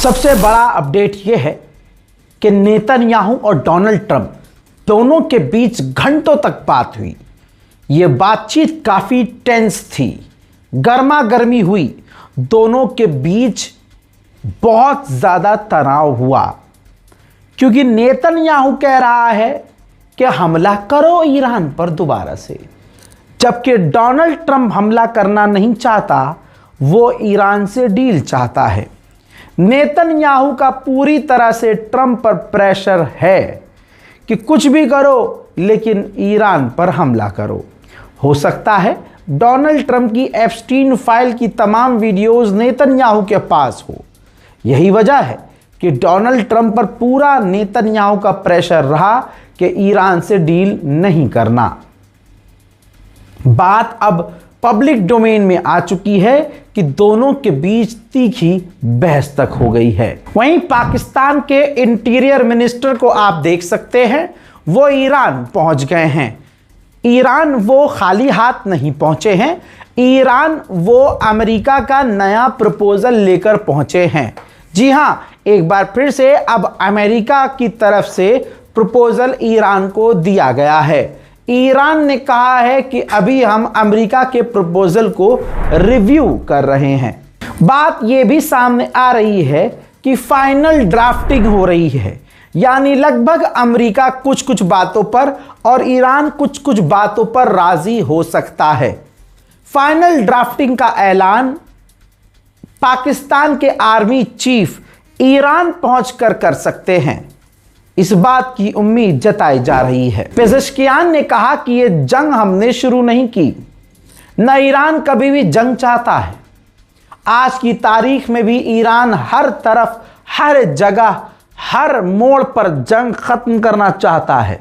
सबसे बड़ा अपडेट यह है कि नेतन्याहू और डोनाल्ड ट्रंप दोनों के बीच घंटों तक बात हुई। यह बातचीत काफी टेंस थी, गर्मा गर्मी हुई, दोनों के बीच बहुत ज्यादा तनाव हुआ क्योंकि नेतन्याहू कह रहा है कि हमला करो ईरान पर दोबारा से, जबकि डोनाल्ड ट्रंप हमला करना नहीं चाहता, वो ईरान से डील चाहता है। नेतन्याहू का पूरी तरह से ट्रंप पर प्रेशर है कि कुछ भी करो लेकिन ईरान पर हमला करो। हो सकता है डोनाल्ड ट्रंप की एप्स्टीन फाइल की तमाम वीडियोस नेतन्याहू के पास हो। यही वजह है कि डोनाल्ड ट्रंप पर पूरा नेतन्याहू का प्रेशर रहा कि ईरान से डील नहीं करना। बात अब पब्लिक डोमेन में आ चुकी है कि दोनों के बीच तीखी बहस तक हो गई है। वहीं पाकिस्तान के इंटीरियर मिनिस्टर को आप देख सकते हैं, वो ईरान पहुंच गए हैं। ईरान वो खाली हाथ नहीं पहुंचे हैं, ईरान वो अमेरिका का नया प्रपोजल लेकर पहुंचे हैं। जी हां, एक बार फिर से अब अमेरिका की तरफ से प्रपोजल ईरान को दिया गया है। ईरान ने कहा है कि अभी हम अमेरिका के प्रपोजल को रिव्यू कर रहे हैं। बात यह भी सामने आ रही है कि फाइनल ड्राफ्टिंग हो रही है, यानी लगभग अमेरिका कुछ कुछ बातों पर और ईरान कुछ कुछ बातों पर राजी हो सकता है। फाइनल ड्राफ्टिंग का ऐलान पाकिस्तान के आर्मी चीफ ईरान पहुंचकर कर सकते हैं, इस बात की उम्मीद जताई जा रही है। पेज़ेश्कियान ने कहा कि यह जंग हमने शुरू नहीं की, न ईरान कभी भी जंग चाहता है। आज की तारीख में भी ईरान हर तरफ, हर जगह, हर मोड़ पर जंग खत्म करना चाहता है,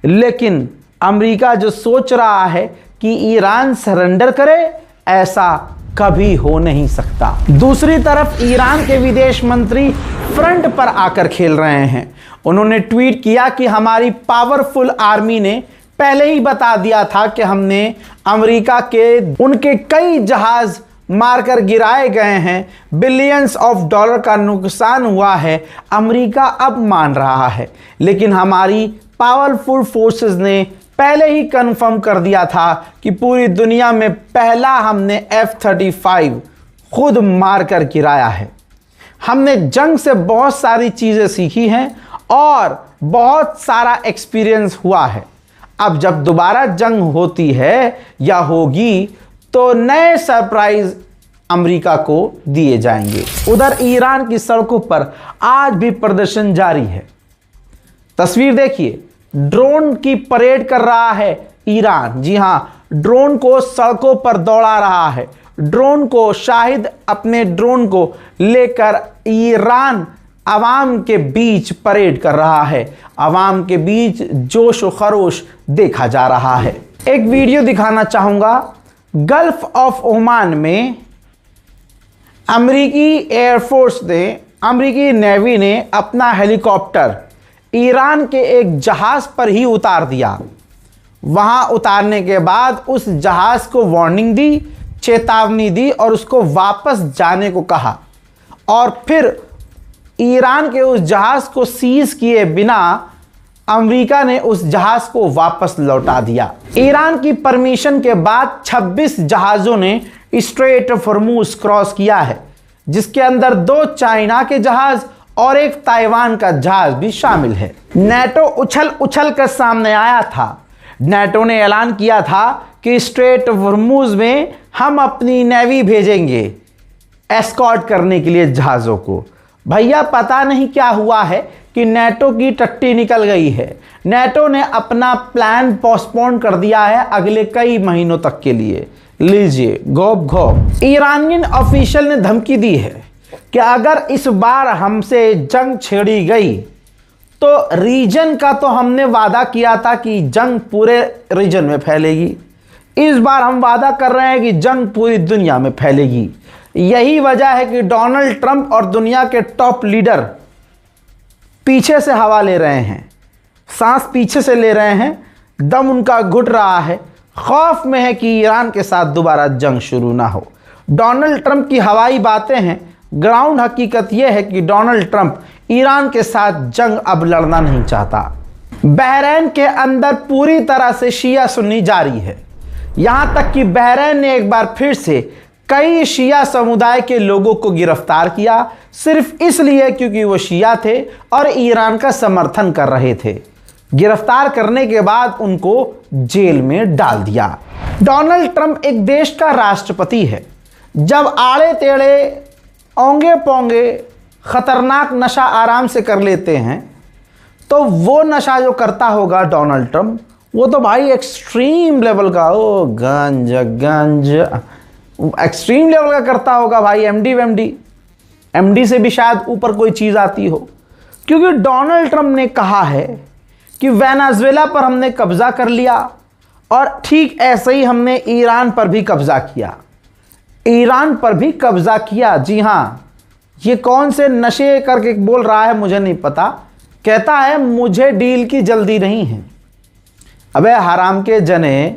लेकिन अमेरिका जो सोच रहा है कि ईरान सरेंडर करे, ऐसा कभी हो नहीं सकता। दूसरी तरफ ईरान के विदेश मंत्री फ्रंट पर आकर खेल रहे हैं। उन्होंने ट्वीट किया कि हमारी पावरफुल आर्मी ने पहले ही बता दिया था कि हमने अमेरिका के उनके कई जहाज मारकर गिराए गए हैं, बिलियंस ऑफ डॉलर का नुकसान हुआ है। अमेरिका अब मान रहा है, लेकिन हमारी पावरफुल फोर्सेस ने पहले ही कंफर्म कर दिया था कि पूरी दुनिया में पहला हमने F-35 खुद मारकर गिराया है। हमने जंग से बहुत सारी चीज़ें सीखी हैं और बहुत सारा एक्सपीरियंस हुआ है। अब जब दोबारा जंग होती है या होगी तो नए सरप्राइज अमेरिका को दिए जाएंगे। उधर ईरान की सड़कों पर आज भी प्रदर्शन जारी है। तस्वीर देखिए, ड्रोन की परेड कर रहा है ईरान। जी हां, ड्रोन को सड़कों पर दौड़ा रहा है। ड्रोन को, शाहिद अपने ड्रोन को लेकर ईरान अवाम के बीच परेड कर रहा है। अवाम के बीच जोश व खरोश देखा जा रहा है। एक वीडियो दिखाना चाहूंगा। गल्फ ऑफ ओमान में अमेरिकी एयरफोर्स ने, अमेरिकी नेवी ने अपना हेलीकॉप्टर ईरान के एक जहाज पर ही उतार दिया। वहां उतारने के बाद उस जहाज को वार्निंग दी, चेतावनी दी और उसको वापस जाने को कहा, और फिर ईरान के उस जहाज को सीज किए बिना अमेरिका ने उस जहाज को वापस लौटा दिया। ईरान की परमिशन के बाद 26 जहाज़ों ने स्ट्रेट ऑफ हॉर्मुज क्रॉस किया है, जिसके अंदर 2 चाइना के जहाज और एक ताइवान का जहाज भी शामिल है। नेटो उछल उछल कर सामने आया था। नेटो ने ऐलान किया था कि स्ट्रेट ऑफ हॉर्मुज में हम अपनी नेवी भेजेंगे एस्कॉर्ट करने के लिए जहाज़ों को। भैया, पता नहीं क्या हुआ है कि नेटो की टट्टी निकल गई है। नेटो ने अपना प्लान पोस्टपोन कर दिया है अगले कई महीनों तक के लिए। लीजिए गौब गौब। ईरानियन ऑफिशियल ने धमकी दी है कि अगर इस बार हमसे जंग छेड़ी गई तो रीजन का तो हमने वादा किया था कि जंग पूरे रीजन में फैलेगी, इस बार हम वादा कर रहे हैं कि जंग पूरी दुनिया में फैलेगी। यही वजह है कि डोनाल्ड ट्रंप और दुनिया के टॉप लीडर पीछे से हवा ले रहे हैं, सांस पीछे से ले रहे हैं, दम उनका घुट रहा है, खौफ में है कि ईरान के साथ दोबारा जंग शुरू ना हो। डोनाल्ड ट्रंप की हवाई बातें हैं ग्राउंड हकीकत यह है कि डोनाल्ड ट्रंप ईरान के साथ जंग अब लड़ना नहीं चाहता। बहरीन के अंदर पूरी तरह से शिया सुन्नी जारी है। यहां तक कि बहरीन ने एक बार फिर से कई शिया समुदाय के लोगों को गिरफ्तार किया, सिर्फ इसलिए क्योंकि वो शिया थे और ईरान का समर्थन कर रहे थे। गिरफ्तार करने के बाद उनको जेल में डाल दिया। डोनाल्ड ट्रंप एक देश का राष्ट्रपति है। जब आड़े टेढ़े औंगे पोंगे खतरनाक नशा आराम से कर लेते हैं, तो वो नशा जो करता होगा डोनाल्ड ट्रंप, वो तो भाई एक्सट्रीम लेवल का, ओ गंज एक्सट्रीम लेवल का करता होगा भाई। एमडी से भी शायद ऊपर कोई चीज़ आती हो, क्योंकि डोनाल्ड ट्रंप ने कहा है कि वेनेजुएला पर हमने कब्जा कर लिया और ठीक ऐसे ही हमने ईरान पर भी कब्जा किया। ईरान पर भी कब्जा किया, जी हाँ। ये कौन से नशे करके बोल रहा है मुझे नहीं पता। कहता है मुझे डील की जल्दी नहीं है। अबे हराम के जने,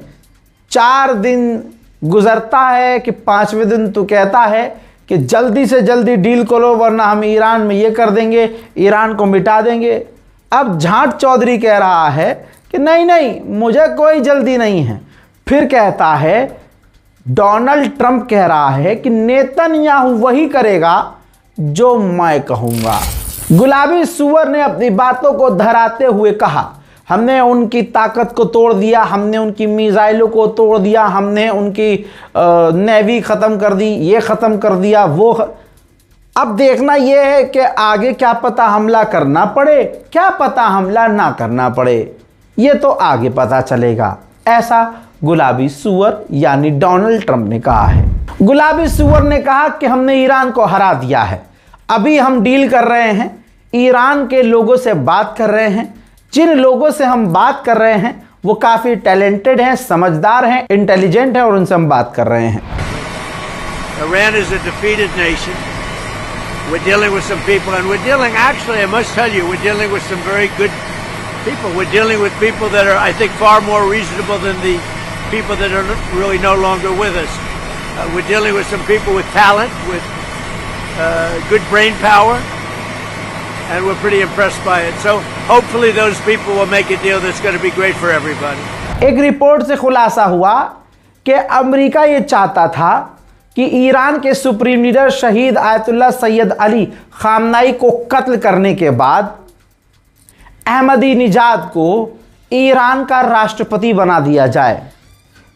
4 दिन गुजरता है कि 5वें दिन तू कहता है कि जल्दी से जल्दी डील करो वरना हम ईरान में ये कर देंगे, ईरान को मिटा देंगे। अब झांट चौधरी कह रहा है कि नहीं मुझे कोई जल्दी नहीं है। फिर कहता है, डोनाल्ड ट्रंप कह रहा है कि नेतन्याहू वही करेगा जो मैं कहूंगा। गुलाबी सुअर ने अपनी बातों को दोहराते हुए कहा, हमने उनकी ताकत को तोड़ दिया, हमने उनकी मिसाइलों को तोड़ दिया, हमने उनकी नेवी ख़त्म कर दी, ये ख़त्म कर दिया, वो अब देखना यह है कि आगे क्या पता हमला करना पड़े, क्या पता हमला ना करना पड़े, ये तो आगे पता चलेगा। ऐसा गुलाबी सुअर यानी डोनाल्ड ट्रंप ने कहा है। गुलाबी सुअर ने कहा कि हमने ईरान को हरा दिया है। अभी हम डील कर रहे हैं, ईरान के लोगों से बात कर रहे हैं। जिन लोगों से हम बात कर रहे हैं वो काफ़ी टैलेंटेड हैं, समझदार हैं, इंटेलिजेंट हैं और उनसे हम बात कर रहे हैं। Iran is a defeated nation. We're dealing with some people, and we're dealing, actually, I must tell you, we're dealing with some very good people. We're dealing with people that are, I think, far more reasonable than the people that are really no longer with us. We're dealing with some people with talent, with good brain power, and we're pretty impressed by it. So hopefully those people will make a deal that's going to be great for everybody. एक report से खुलासा हुआ कि America ये चाहता था कि Iran के सुप्रीम लीडर शहीद आयतुल्लाह सैयद अली खामनाई को कत्ल करने के बाद अहमदीनेजाद को ईरान का राष्ट्रपति बना दिया जाए।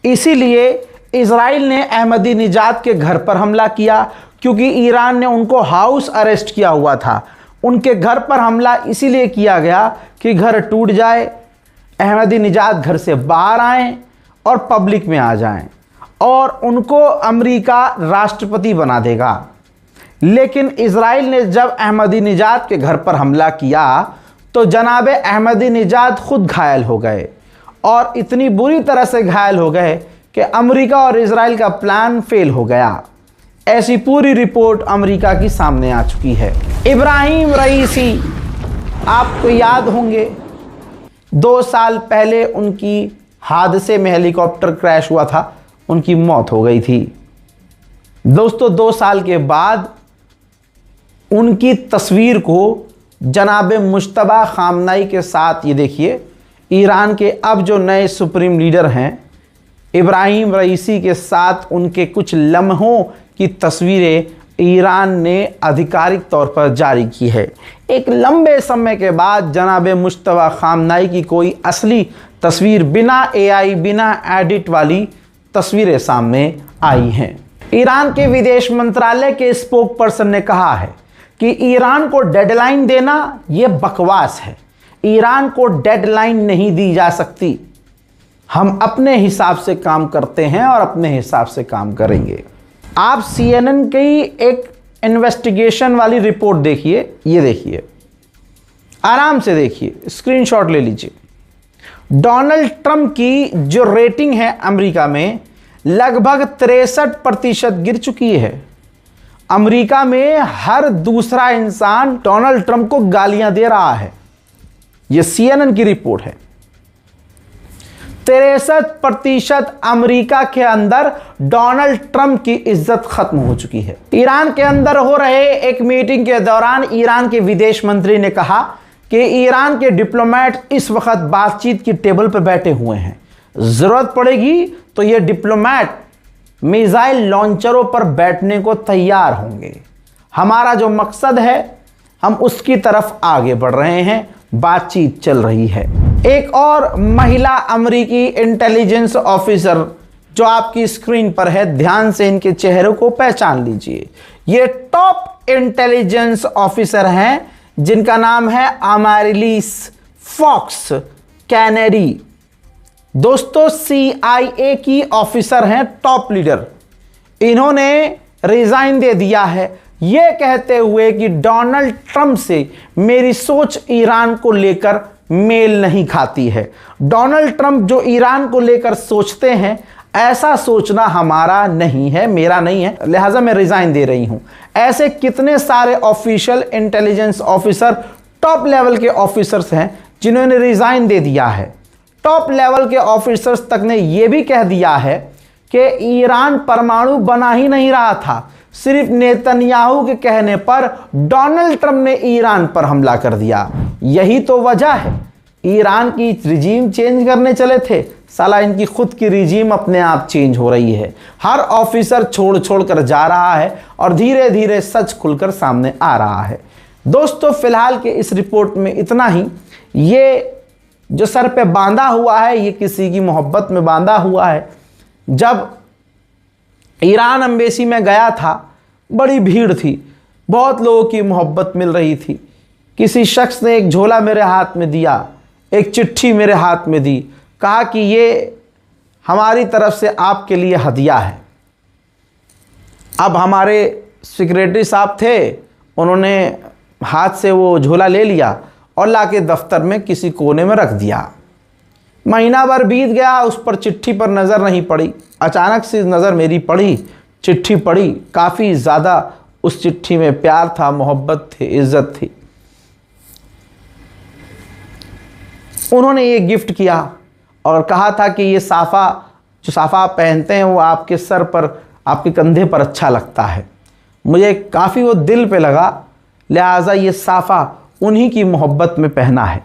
इसीलिए इजराइल ने अहमदीनेजाद के घर पर हमला किया, क्योंकि ईरान ने उनको हाउस अरेस्ट किया हुआ था। उनके घर पर हमला इसीलिए किया गया कि घर टूट जाए, अहमदीनेजाद घर से बाहर आएं और पब्लिक में आ जाएं और उनको अमेरिका राष्ट्रपति बना देगा। लेकिन इजराइल ने जब अहमदीनेजाद के घर पर हमला किया तो जनाब अहमदीनेजाद खुद घायल हो गए और इतनी बुरी तरह से घायल हो गए कि अमेरिका और इजराइल का प्लान फेल हो गया। ऐसी पूरी रिपोर्ट अमेरिका की सामने आ चुकी है। इब्राहिम रईसी, आपको याद होंगे 2 साल पहले उनकी हादसे में हेलीकॉप्टर क्रैश हुआ था, उनकी मौत हो गई थी। दोस्तों 2 साल के बाद उनकी तस्वीर को जनाब मुश्तबा खामनाई के साथ, ये देखिए, ईरान के अब जो नए सुप्रीम लीडर हैं इब्राहिम रईसी के साथ उनके कुछ लम्हों की तस्वीरें ईरान ने आधिकारिक तौर पर जारी की है। एक लंबे समय के बाद जनाब मुश्तबा खामनाई की कोई असली तस्वीर बिना एआई, बिना एडिट वाली तस्वीरें सामने आई हैं। ईरान के विदेश मंत्रालय के स्पोक पर्सन ने कहा है कि ईरान को डेडलाइन देना यह बकवास है। ईरान को डेडलाइन नहीं दी जा सकती। हम अपने हिसाब से काम करते हैं और अपने हिसाब से काम करेंगे। आप CNN की एक इन्वेस्टिगेशन वाली रिपोर्ट देखिए, ये देखिए, आराम से देखिए, स्क्रीनशॉट ले लीजिए। डोनाल्ड ट्रंप की जो रेटिंग है अमेरिका में लगभग 63% गिर चुकी है। अमेरिका में हर दूसरा इंसान डोनाल्ड ट्रंप को गालियां दे रहा है। यह CNN की रिपोर्ट है। 63% अमेरिका के अंदर डोनाल्ड ट्रंप की इज्जत खत्म हो चुकी है। ईरान के अंदर हो रहे एक मीटिंग के दौरान ईरान के विदेश मंत्री ने कहा कि ईरान के डिप्लोमेट इस वक्त बातचीत की टेबल पर बैठे हुए हैं, जरूरत पड़ेगी तो ये डिप्लोमेट मिसाइल लॉन्चरों पर बैठने को तैयार होंगे। हमारा जो मकसद है हम उसकी तरफ आगे बढ़ रहे हैं, बातचीत चल रही है। एक और महिला अमेरिकी इंटेलिजेंस ऑफिसर जो आपकी स्क्रीन पर है, ध्यान से इनके चेहरों को पहचान लीजिए। ये टॉप इंटेलिजेंस ऑफिसर हैं जिनका नाम है अमारिलिस फॉक्स कैनेडी। दोस्तों, CIA की ऑफिसर हैं, टॉप लीडर। इन्होंने रिजाइन दे दिया है ये कहते हुए कि डोनाल्ड ट्रंप से मेरी सोच ईरान को लेकर मेल नहीं खाती है। डोनाल्ड ट्रंप जो ईरान को लेकर सोचते हैं ऐसा सोचना हमारा नहीं है, मेरा नहीं है, लिहाजा मैं रिजाइन दे रही हूं। ऐसे कितने सारे official intelligence officer, top level के ऑफिसर्स हैं जिन्होंने रिजाइन दे दिया है। टॉप लेवल के ऑफिसर्स तक ने यह भी कह दिया है कि ईरान परमाणु बना ही नहीं रहा था, सिर्फ नेतन्याहू के कहने पर डोनाल्ड ट्रंप ने ईरान पर हमला कर दिया। यही तो वजह है, ईरान की रिजीम चेंज करने चले थे, साला इनकी खुद की रिजीम अपने आप चेंज हो रही है। हर ऑफिसर छोड़ छोड़ कर जा रहा है और धीरे धीरे सच खुलकर सामने आ रहा है। दोस्तों, फिलहाल के इस रिपोर्ट में इतना ही। ये जो सर पे बांधा हुआ है ये किसी की मोहब्बत में बांधा हुआ है। जब ईरान एम्बेसी में गया था बड़ी भीड़ थी, बहुत लोगों की मोहब्बत मिल रही थी। किसी शख्स ने एक झोला मेरे हाथ में दिया, एक चिट्ठी मेरे हाथ में दी, कहा कि ये हमारी तरफ से आपके लिए हदिया है। अब हमारे सेक्रेटरी साहब थे, उन्होंने हाथ से वो झोला ले लिया और लाके दफ्तर में किसी कोने में रख दिया। महीना भर बीत गया, उस पर चिट्ठी पर नज़र नहीं पड़ी। अचानक से नज़र मेरी पड़ी, चिट्ठी पड़ी। काफ़ी ज़्यादा उस चिट्ठी में प्यार था, मोहब्बत थी, इज्जत थी। उन्होंने ये गिफ्ट किया और कहा था कि ये साफ़ा, जो साफ़ा आप पहनते हैं वो आपके सर पर, आपके कंधे पर अच्छा लगता है। मुझे काफ़ी वो दिल पे लगा, लिहाजा ये साफ़ा उन्हीं की मोहब्बत में पहना है।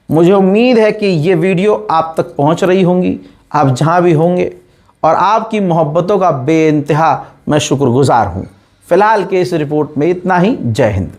मुझे उम्मीद है कि ये वीडियो आप तक पहुंच रही होंगी, आप जहां भी होंगे, और आपकी मोहब्बतों का बेइंतहा मैं शुक्रगुजार हूं। फिलहाल के इस रिपोर्ट में इतना ही। जय हिंद।